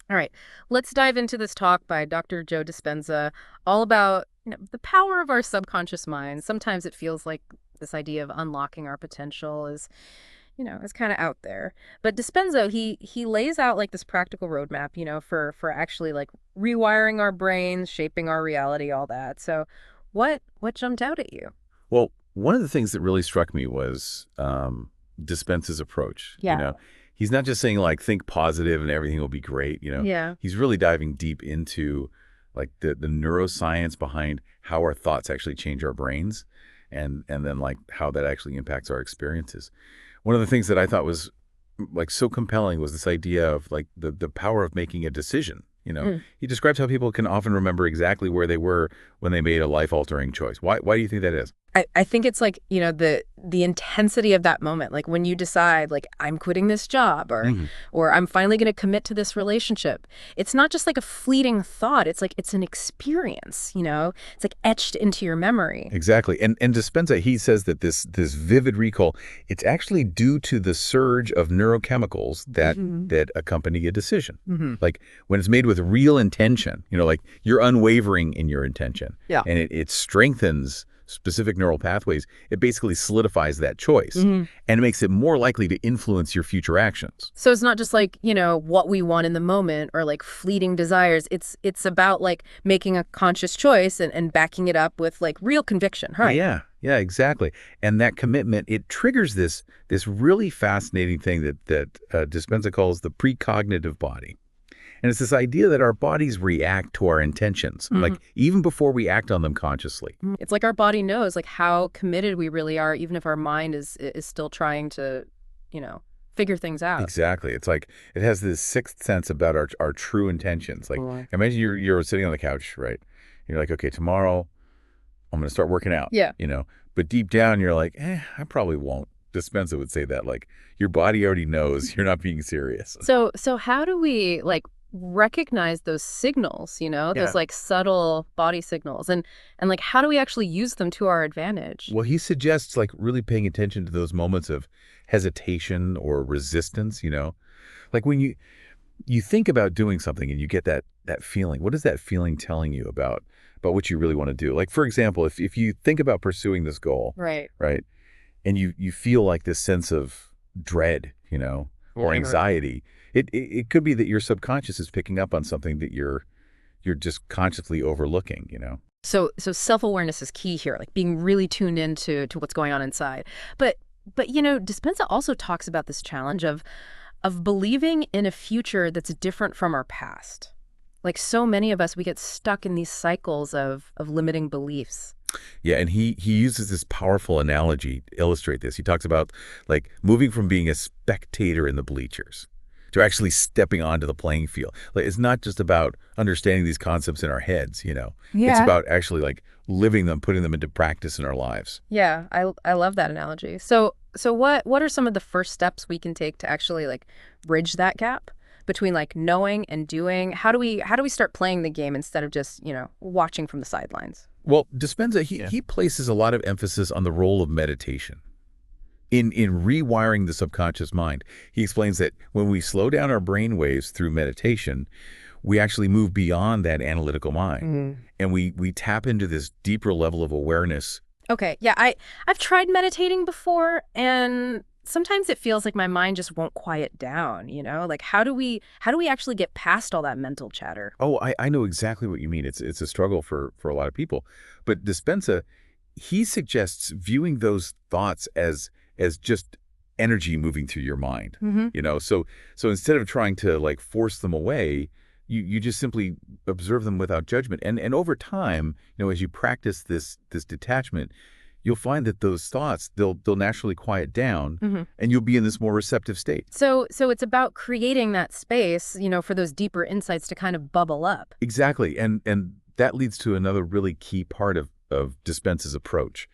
All right, let's dive into this talk by Dr. Joe Dispenza, all about the power of our subconscious mind. Sometimes it feels like this idea of unlocking our potential is kind of out there. But Dispenza, he lays out like this practical roadmap, for actually like rewiring our brains, shaping our reality, all that. So, what jumped out at you? Well, one of the things that really struck me was Dispenza's approach. Yeah. He's not just saying like think positive and everything will be great. Yeah. He's really diving deep into like the neuroscience behind how our thoughts actually change our brains, and then like how that actually impacts our experiences. One of the things that I thought was like so compelling was this idea of like the power of making a decision. He describes how people can often remember exactly where they were when they made a life-altering choice. Why do you think that is? I think it's like, the intensity of that moment, like when you decide like I'm quitting this job or I'm finally going to commit to this relationship. It's not just like a fleeting thought. It's like it's an experience, It's like etched into your memory. Exactly. And Dispenza, he says that this vivid recall, it's actually due to the surge of neurochemicals that accompany a decision. Like when it's made with real intention, like you're unwavering in your intention. Yeah. And it strengthens specific neural pathways. It basically solidifies that choice and it makes it more likely to influence your future actions. So it's not just like, what we want in the moment or like fleeting desires. It's about like making a conscious choice and backing it up with like real conviction, right? Yeah, exactly. And that commitment, it triggers this really fascinating thing that Dispenza calls the precognitive body. And it's this idea that our bodies react to our intentions, like even before we act on them consciously. It's like our body knows like how committed we really are, even if our mind is still trying to, figure things out. Exactly. It's like it has this sixth sense about our true intentions. Like imagine you're sitting on the couch, right? You're like, okay, tomorrow I'm going to start working out. Yeah. But deep down you're like, I probably won't. Dispenza would say that, like your body already knows you're not being serious. So how do we like recognize those signals, those like subtle body signals and like how do we actually use them to our advantage? Well, he suggests like really paying attention to those moments of hesitation or resistance, like when you think about doing something and you get that feeling. What is that feeling telling you about what you really want to do? Like, for example, if you think about pursuing this goal, right, and you feel like this sense of dread, or anxiety, it could be that your subconscious is picking up on something that you're just consciously overlooking, So self-awareness is key here, like being really tuned into what's going on inside. But Dispenza also talks about this challenge of believing in a future that's different from our past. Like so many of us, we get stuck in these cycles of limiting beliefs. Yeah, and he uses this powerful analogy to illustrate this. He talks about like moving from being a spectator in the bleachers to actually stepping onto the playing field. Like it's not just about understanding these concepts in our heads, Yeah. It's about actually like living them, putting them into practice in our lives. Yeah, I love that analogy. So what are some of the first steps we can take to actually like bridge that gap between like knowing and doing? How do we start playing the game instead of just, watching from the sidelines? Well, Dispenza, he places a lot of emphasis on the role of meditation in rewiring the subconscious mind. He explains that when we slow down our brain waves through meditation, we actually move beyond that analytical mind, and we tap into this deeper level of awareness. Okay, yeah, I've tried meditating before, and sometimes it feels like my mind just won't quiet down, Like how do we actually get past all that mental chatter? Oh, I know exactly what you mean. It's a struggle for a lot of people. But Dispenza, he suggests viewing those thoughts as just energy moving through your mind. So instead of trying to like force them away, you just simply observe them without judgment. And over time, as you practice this detachment, you'll find that those thoughts, they'll naturally quiet down, and you'll be in this more receptive state. So it's about creating that space, for those deeper insights to kind of bubble up. Exactly. And that leads to another really key part of Dispenza's approach,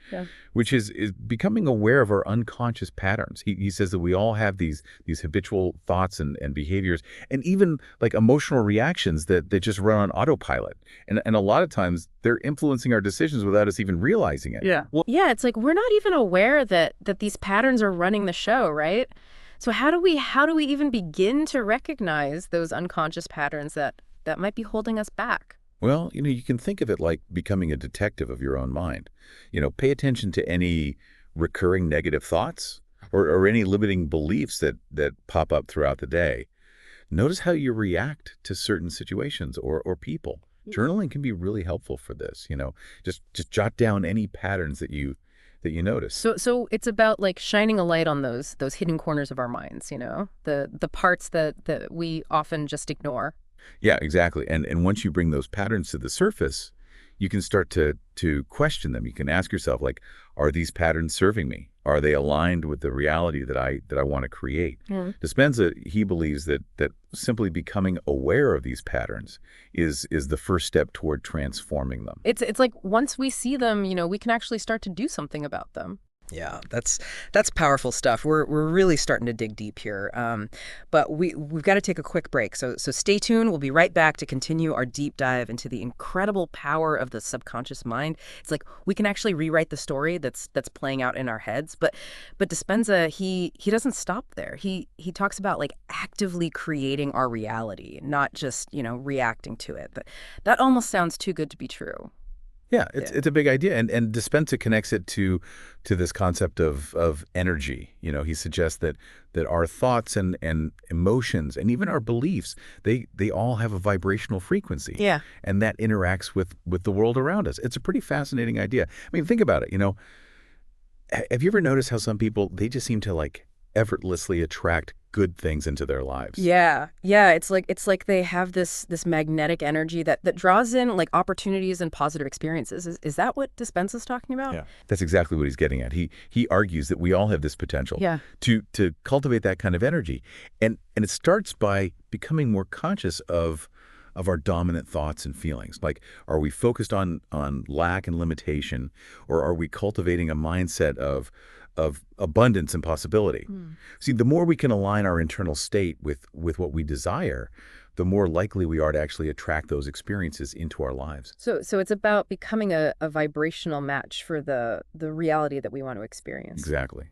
which is becoming aware of our unconscious patterns. He says that we all have these habitual thoughts and behaviors, and even like emotional reactions that just run on autopilot. And a lot of times they're influencing our decisions without us even realizing it. Yeah. Well, yeah, it's like we're not even aware that these patterns are running the show, right? So how do we even begin to recognize those unconscious patterns that might be holding us back? Well, you can think of it like becoming a detective of your own mind. Pay attention to any recurring negative thoughts or any limiting beliefs that pop up throughout the day. Notice how you react to certain situations or people. Journaling can be really helpful for this. Just jot down any patterns that you notice. So it's about like shining a light on those hidden corners of our minds, the parts that we often just ignore. Yeah, exactly. And once you bring those patterns to the surface, you can start to question them. You can ask yourself, like, are these patterns serving me? Are they aligned with the reality that I want to create? Mm. Dispenza, he believes that simply becoming aware of these patterns is the first step toward transforming them. It's like once we see them, we can actually start to do something about them. Yeah, that's powerful stuff. We're really starting to dig deep here, but we've got to take a quick break. So stay tuned. We'll be right back to continue our deep dive into the incredible power of the subconscious mind. It's like we can actually rewrite the story that's playing out in our heads. But Dispenza, he doesn't stop there. He talks about like actively creating our reality, not just reacting to it. That almost sounds too good to be true. Yeah, it's a big idea, and Dispenza connects it to this concept of energy. He suggests that our thoughts and emotions and even our beliefs, they all have a vibrational frequency. Yeah. And that interacts with the world around us. It's a pretty fascinating idea. I mean, think about it. Have you ever noticed how some people, they just seem to like effortlessly attract good things into their lives? Yeah. It's like they have this magnetic energy that draws in like opportunities and positive experiences. Is that what Dispenza's talking about? Yeah, that's exactly what he's getting at. He argues that we all have this potential Yeah. to cultivate that kind of energy, and it starts by becoming more conscious of our dominant thoughts and feelings. Like, are we focused on lack and limitation, or are we cultivating a mindset of abundance and possibility? See, the more we can align our internal state with what we desire, the more likely we are to actually attract those experiences into our lives. So it's about becoming a vibrational match for the reality that we want to experience. Exactly.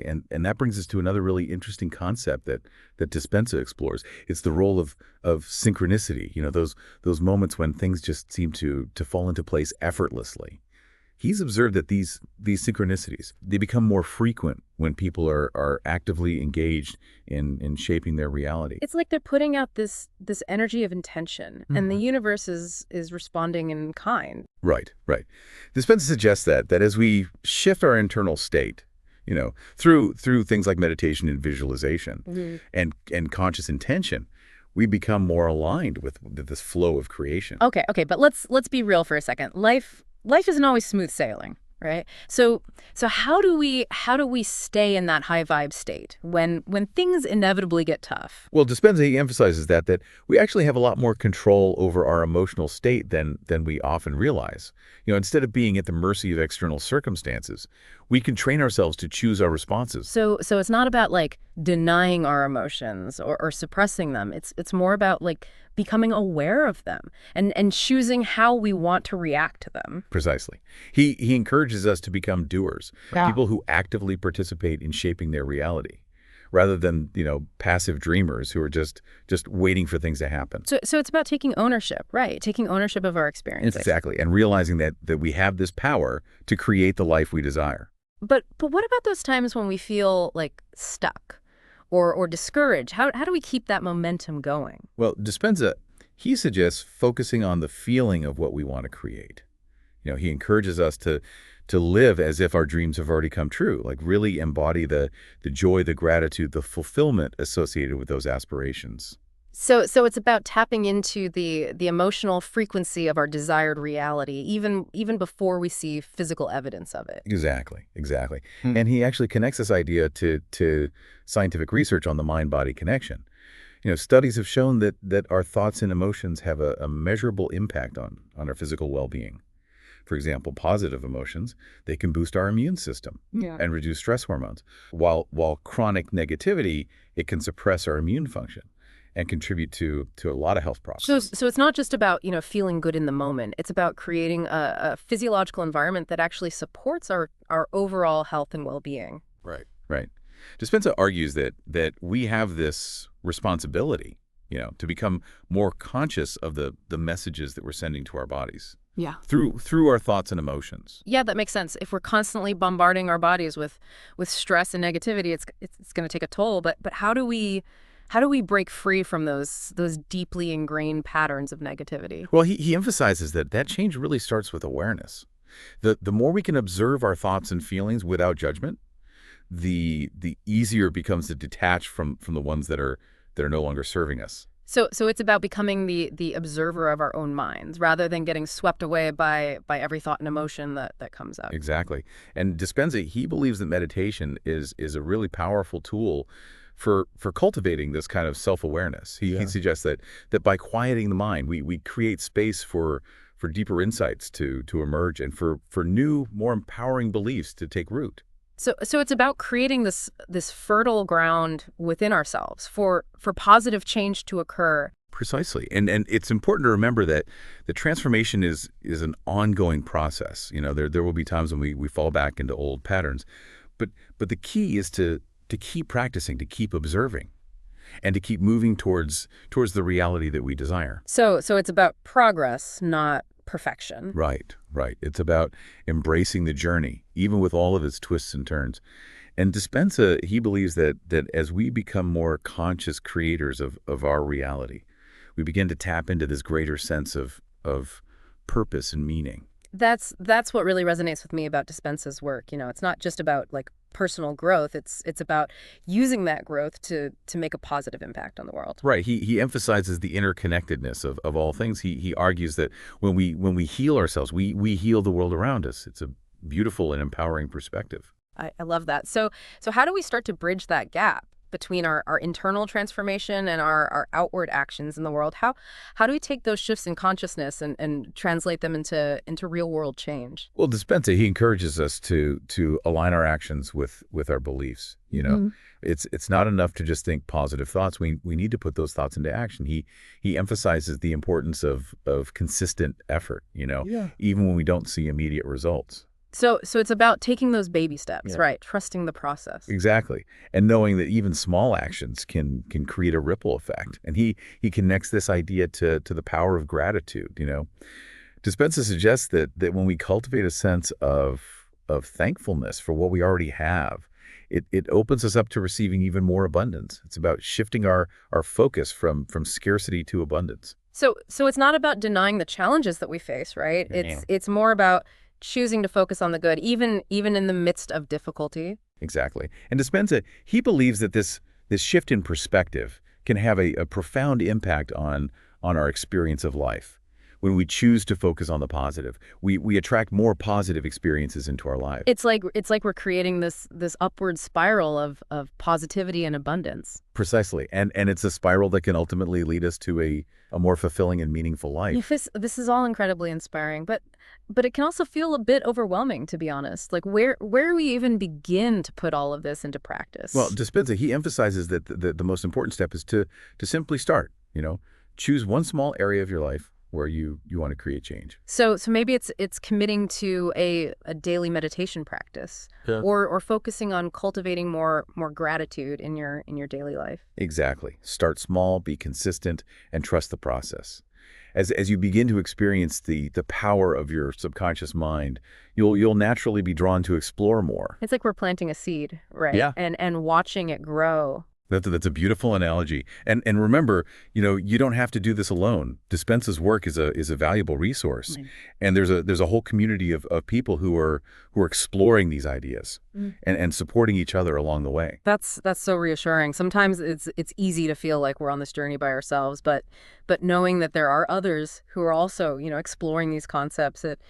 And that brings us to another really interesting concept that Dispenza explores. It's the role of synchronicity, those moments when things just seem to fall into place effortlessly. He's observed that these synchronicities, they become more frequent when people are actively engaged in shaping their reality. It's like they're putting out this energy of intention, and the universe is responding in kind. Right. Dispenza suggests that as we shift our internal state, through things like meditation and visualization and conscious intention, we become more aligned with this flow of creation. Okay, but let's be real for a second. Life isn't always smooth sailing, right? So how do we stay in that high vibe state when things inevitably get tough? Well, Dispenza, he emphasizes that we actually have a lot more control over our emotional state than we often realize. Instead of being at the mercy of external circumstances, we can train ourselves to choose our responses. So it's not about like denying our emotions or suppressing them. It's more about like becoming aware of them and choosing how we want to react to them. Precisely. He encourages us to become doers, Yeah. people who actively participate in shaping their reality, rather than, passive dreamers who are just waiting for things to happen. So it's about taking ownership, right? Taking ownership of our experiences. Exactly. And realizing that we have this power to create the life we desire. But what about those times when we feel like stuck or discouraged? How do we keep that momentum going? Well, Dispenza, he suggests focusing on the feeling of what we want to create. He encourages us to live as if our dreams have already come true, like really embody the joy, the gratitude, the fulfillment associated with those aspirations. So it's about tapping into the emotional frequency of our desired reality, even before we see physical evidence of it. Exactly. And he actually connects this idea to scientific research on the mind-body connection. Studies have shown that our thoughts and emotions have a measurable impact on our physical well-being. For example, positive emotions, they can boost our immune system and reduce stress hormones, while chronic negativity, it can suppress our immune function and contribute to a lot of health problems. So it's not just about, feeling good in the moment. It's about creating a physiological environment that actually supports our overall health and well-being. Right. Dispenza argues that we have this responsibility, to become more conscious of the messages that we're sending to our bodies Yeah. through our thoughts and emotions. Yeah, that makes sense. If we're constantly bombarding our bodies with stress and negativity, it's going to take a toll. But how do we break free from those deeply ingrained patterns of negativity? Well, he emphasizes that change really starts with awareness. The more we can observe our thoughts and feelings without judgment, the easier it becomes to detach from the ones that are no longer serving us. So it's about becoming the observer of our own minds rather than getting swept away by every thought and emotion that comes up. Exactly. And Dispenza, he believes that meditation is a really powerful tool for cultivating this kind of self-awareness. He suggests that by quieting the mind, we create space for deeper insights to emerge and for new, more empowering beliefs to take root. So it's about creating this fertile ground within ourselves for positive change to occur. Precisely. And it's important to remember that the transformation is an ongoing process. There will be times when we fall back into old patterns. But the key is to keep practicing, to keep observing, and to keep moving towards the reality that we desire. So it's about progress, not perfection. Right. It's about embracing the journey, even with all of its twists and turns. And Dispenza, he believes that as we become more conscious creators of our reality, we begin to tap into this greater sense of purpose and meaning. That's what really resonates with me about Dispenza's work. It's not just about personal growth. It's about using that growth to make a positive impact on the world. Right. He emphasizes the interconnectedness of all things. He argues that when we heal ourselves, we heal the world around us. It's a beautiful and empowering perspective. I love that. So how do we start to bridge that gap between our internal transformation and our outward actions in the world? How do we take those shifts in consciousness and translate them into real world change? Well, Dispenza, he encourages us to align our actions with our beliefs. It's not enough to just think positive thoughts. We need to put those thoughts into action. He emphasizes the importance of consistent effort, even when we don't see immediate results. So it's about taking those baby steps, right? Trusting the process. Exactly. And knowing that even small actions can create a ripple effect. And he connects this idea to the power of gratitude, Dispenza suggests that when we cultivate a sense of thankfulness for what we already have, it opens us up to receiving even more abundance. It's about shifting our focus from scarcity to abundance. So it's not about denying the challenges that we face, right? It's more about choosing to focus on the good, even in the midst of difficulty. Exactly. And Dispenza, he believes that this shift in perspective can have a profound impact on our experience of life. When we choose to focus on the positive, we attract more positive experiences into our lives. It's like we're creating this upward spiral of positivity and abundance. Precisely. And it's a spiral that can ultimately lead us to a more fulfilling and meaningful life. Yeah, this is all incredibly inspiring, but it can also feel a bit overwhelming, to be honest. Where do we even begin to put all of this into practice? Well, Dispenza, he emphasizes that the most important step is to simply start. Choose one small area of your life where you want to create change. So maybe it's committing to a daily meditation practice, or focusing on cultivating more gratitude in your daily life. Exactly. Start small, be consistent, and trust the process. As you begin to experience the power of your subconscious mind, you'll naturally be drawn to explore more. It's like we're planting a seed, right? Yeah. And watching it grow. That's a beautiful analogy. And remember, you don't have to do this alone. Dispenza's work is a valuable resource. Right. And there's a whole community of people who are exploring these ideas and supporting each other along the way. That's so reassuring. Sometimes it's easy to feel like we're on this journey by ourselves, but knowing that there are others who are also, exploring these concepts, it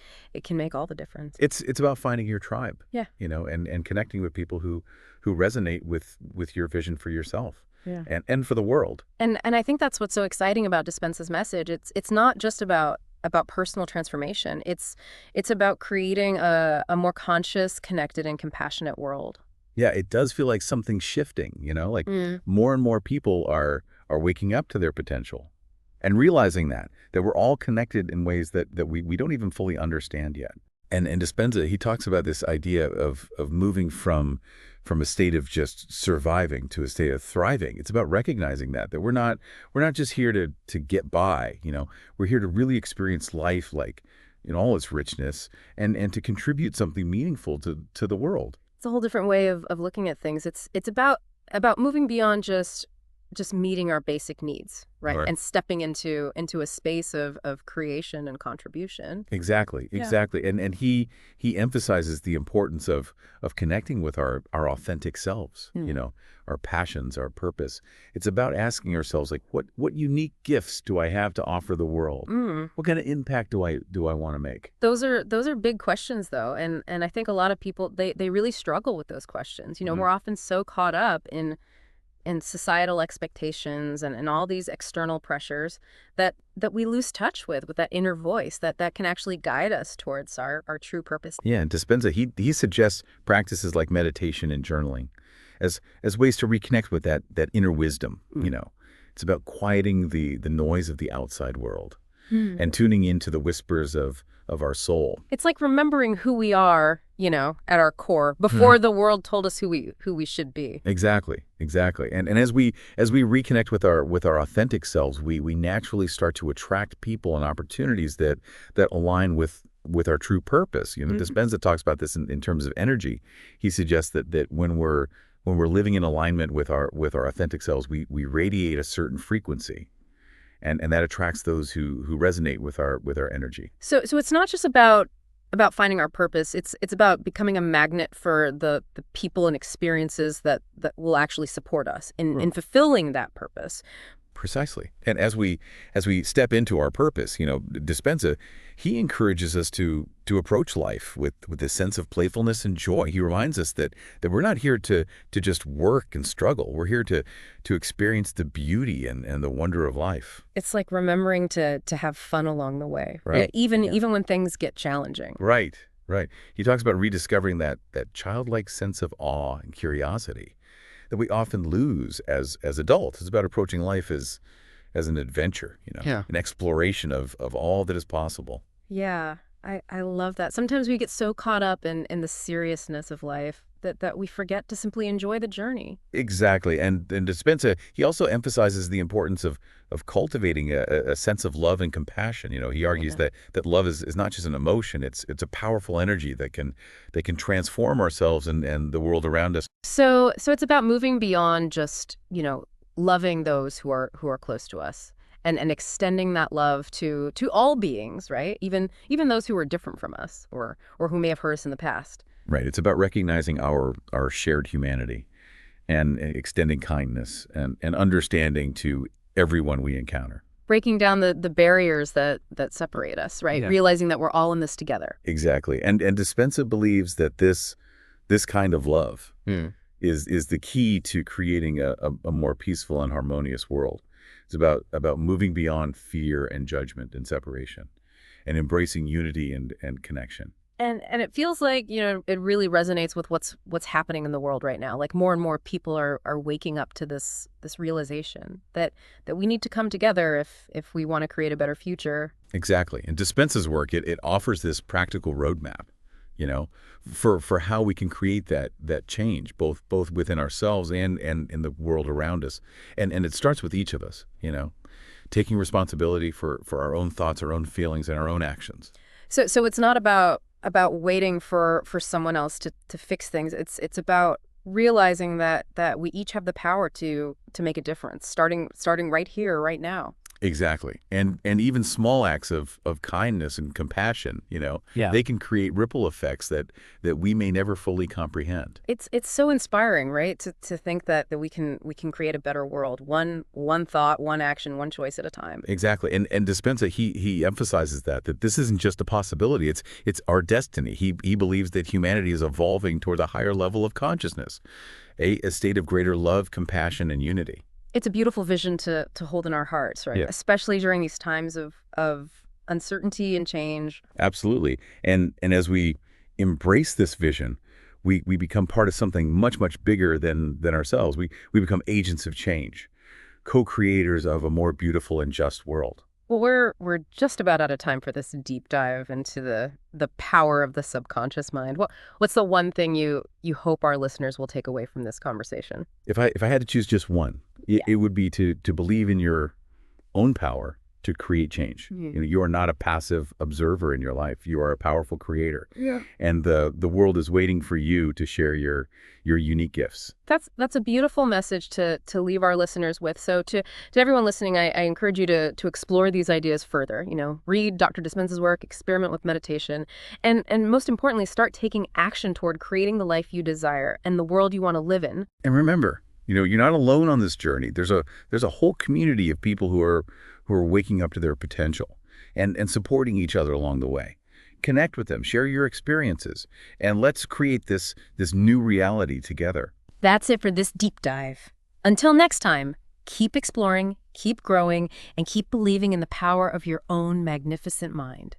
can make all the difference. It's about finding your tribe. Yeah. And connecting with people who resonate with your vision for yourself. Yeah. And for the world. And I think that's what's so exciting about Dispenza's message. It's not just about personal transformation. It's about creating a more conscious, connected, and compassionate world. Yeah, it does feel like something's shifting, more and more people are waking up to their potential and realizing that we're all connected in ways that we don't even fully understand yet. And Dispenza, he talks about this idea of moving from a state of just surviving to a state of thriving. It's about recognizing that we're not just here to get by, We're here to really experience life like in all its richness and to contribute something meaningful to the world. It's a whole different way of looking at things. It's about moving beyond just meeting our basic needs, right? Right. And stepping into a space of creation and contribution. Exactly. And he emphasizes the importance of connecting with our authentic selves, our passions, our purpose. It's about asking ourselves, like, what unique gifts do I have to offer the world? What kind of impact do I want to make? Those are big questions, though, and I think a lot of people they really struggle with those questions. We're often so caught up in societal expectations and all these external pressures that we lose touch with that inner voice that can actually guide us towards our true purpose. Yeah, and Dispenza, he suggests practices like meditation and journaling as ways to reconnect with that inner wisdom. It's about quieting the noise of the outside world and tuning into the whispers of our soul. It's like remembering who we are, at our core before the world told us who we should be. Exactly. And as we reconnect with our authentic selves, we naturally start to attract people and opportunities that align with our true purpose. Dispenza talks about this in terms of energy. He suggests that when we're living in alignment with our authentic selves, we radiate a certain frequency. And that attracts those who resonate with our energy. So it's not just about finding our purpose. It's about becoming a magnet for the people and experiences that will actually support us in fulfilling that purpose. Precisely. And as we step into our purpose, Dispenza, he encourages us to approach life with this sense of playfulness and joy. He reminds us that we're not here to just work and struggle. We're here to experience the beauty and the wonder of life. It's like remembering to have fun along the way, right? Even when things get challenging. Right. He talks about rediscovering that childlike sense of awe and curiosity that we often lose as adults. It's about approaching life as an adventure, an exploration of all that is possible. Yeah, I love that. Sometimes we get so caught up in the seriousness of life that we forget to simply enjoy the journey. Exactly. And Dispenza, he also emphasizes the importance of cultivating a sense of love and compassion. He argues that love is not just an emotion, it's a powerful energy that can transform ourselves and the world around us. So it's about moving beyond just, loving those who are close to us and extending that love to all beings, right? Even those who are different from us or who may have hurt us in the past. Right. It's about recognizing our shared humanity and extending kindness and understanding to everyone we encounter. Breaking down the barriers that separate us, right? Yeah. Realizing that we're all in this together. Exactly. And Dispenza believes that this kind of love is the key to creating a more peaceful and harmonious world. It's about moving beyond fear and judgment and separation and embracing unity and connection. And it feels like, it really resonates with what's happening in the world right now. Like more and more people are waking up to this realization that we need to come together if we want to create a better future. Exactly. And Dispenza's work, it offers this practical roadmap, for how we can create that change, both within ourselves and in the world around us. And it starts with each of us, taking responsibility for our own thoughts, our own feelings, and our own actions. So it's not about waiting for someone else to fix things. It's about realizing that we each have the power to make a difference, starting right here, right now. Exactly. And even small acts of kindness and compassion, they can create ripple effects that we may never fully comprehend. It's so inspiring, right? To think that we can create a better world, one thought, one action, one choice at a time. Exactly. And Dispenza, he emphasizes that this isn't just a possibility, it's our destiny. He believes that humanity is evolving toward a higher level of consciousness, a state of greater love, compassion, and unity. It's a beautiful vision to hold in our hearts, right? Yeah. Especially during these times of uncertainty and change. Absolutely. And as we embrace this vision, we become part of something much, much bigger than ourselves. We become agents of change, co-creators of a more beautiful and just world. Well, we're just about out of time for this deep dive into the power of the subconscious mind. What's the one thing you hope our listeners will take away from this conversation? If I had to choose just one, it would be to believe in your own power to create change. Mm. You are not a passive observer in your life. You are a powerful creator. Yeah. And the world is waiting for you to share your unique gifts. That's a beautiful message to leave our listeners with. So to everyone listening, I encourage you to explore these ideas further. Read Dr. Dispenza's work, experiment with meditation, and most importantly, start taking action toward creating the life you desire and the world you want to live in. And remember, you're not alone on this journey. There's a whole community of people who are waking up to their potential and supporting each other along the way. Connect with them, share your experiences, and let's create this new reality together. That's it for this deep dive. Until next time, keep exploring, keep growing, and keep believing in the power of your own magnificent mind.